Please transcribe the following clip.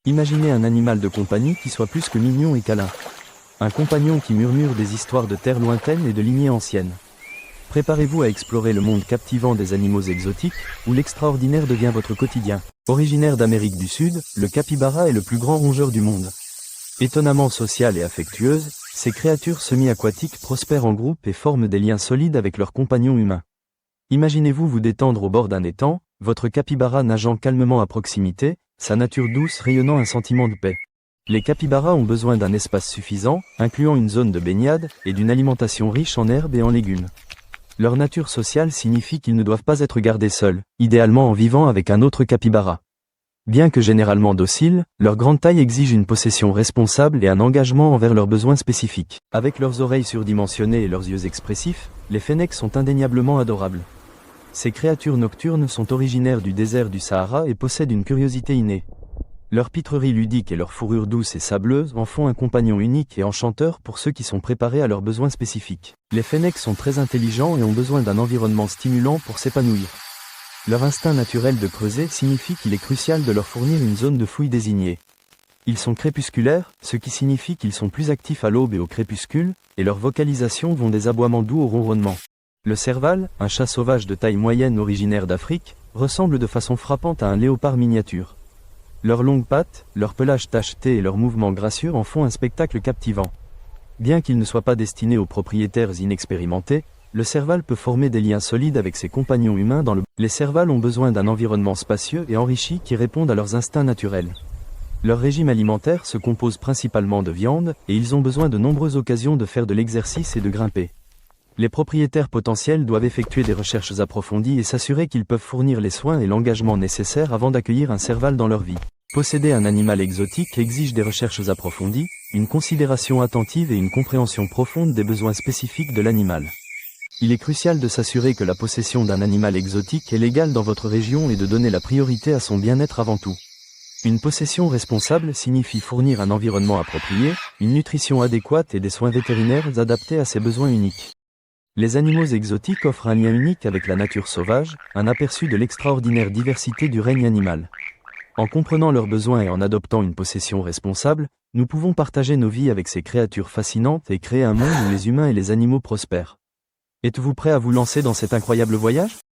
Imaginez un animal de compagnie qui soit plus que mignon et câlin. Un compagnon qui murmure des histoires de terres lointaines et de lignées anciennes. Préparez-vous à explorer le monde captivant des animaux exotiques, où l'extraordinaire devient votre quotidien. Originaire d'Amérique du Sud, le capybara est le plus grand rongeur du monde. Étonnamment sociale et affectueuse, ces créatures semi-aquatiques prospèrent en groupe et forment des liens solides avec leurs compagnons humains. Imaginez-vous vous détendre au bord d'un étang, votre capybara nageant calmement à proximité, sa nature douce rayonnant un sentiment de paix. Les capybaras ont besoin d'un espace suffisant, incluant une zone de baignade, et d'une alimentation riche en herbes et en légumes. Leur nature sociale signifie qu'ils ne doivent pas être gardés seuls, idéalement en vivant avec un autre capybara. Bien que généralement dociles, leur grande taille exige une possession responsable et un engagement envers leurs besoins spécifiques. Avec leurs oreilles surdimensionnées et leurs yeux expressifs, les fennecs sont indéniablement adorables. Ces créatures nocturnes sont originaires du désert du Sahara et possèdent une curiosité innée. Leur pitrerie ludique et leur fourrure douce et sableuse en font un compagnon unique et enchanteur pour ceux qui sont préparés à leurs besoins spécifiques. Les fennecs sont très intelligents et ont besoin d'un environnement stimulant pour s'épanouir. Leur instinct naturel de creuser signifie qu'il est crucial de leur fournir une zone de fouille désignée. Ils sont crépusculaires, ce qui signifie qu'ils sont plus actifs à l'aube et au crépuscule, et leurs vocalisations vont des aboiements doux au ronronnement. Le serval, un chat sauvage de taille moyenne originaire d'Afrique, ressemble de façon frappante à un léopard miniature. Leurs longues pattes, leur pelage tacheté et leurs mouvements gracieux en font un spectacle captivant. Bien qu'il ne soit pas destiné aux propriétaires inexpérimentés, le serval peut former des liens solides avec ses compagnons humains dans le... Les servals ont besoin d'un environnement spacieux et enrichi qui réponde à leurs instincts naturels. Leur régime alimentaire se compose principalement de viande, et ils ont besoin de nombreuses occasions de faire de l'exercice et de grimper. Les propriétaires potentiels doivent effectuer des recherches approfondies et s'assurer qu'ils peuvent fournir les soins et l'engagement nécessaires avant d'accueillir un serval dans leur vie. Posséder un animal exotique exige des recherches approfondies, une considération attentive et une compréhension profonde des besoins spécifiques de l'animal. Il est crucial de s'assurer que la possession d'un animal exotique est légale dans votre région et de donner la priorité à son bien-être avant tout. Une possession responsable signifie fournir un environnement approprié, une nutrition adéquate et des soins vétérinaires adaptés à ses besoins uniques. Les animaux exotiques offrent un lien unique avec la nature sauvage, un aperçu de l'extraordinaire diversité du règne animal. En comprenant leurs besoins et en adoptant une possession responsable, nous pouvons partager nos vies avec ces créatures fascinantes et créer un monde où les humains et les animaux prospèrent. Êtes-vous prêt à vous lancer dans cet incroyable voyage ?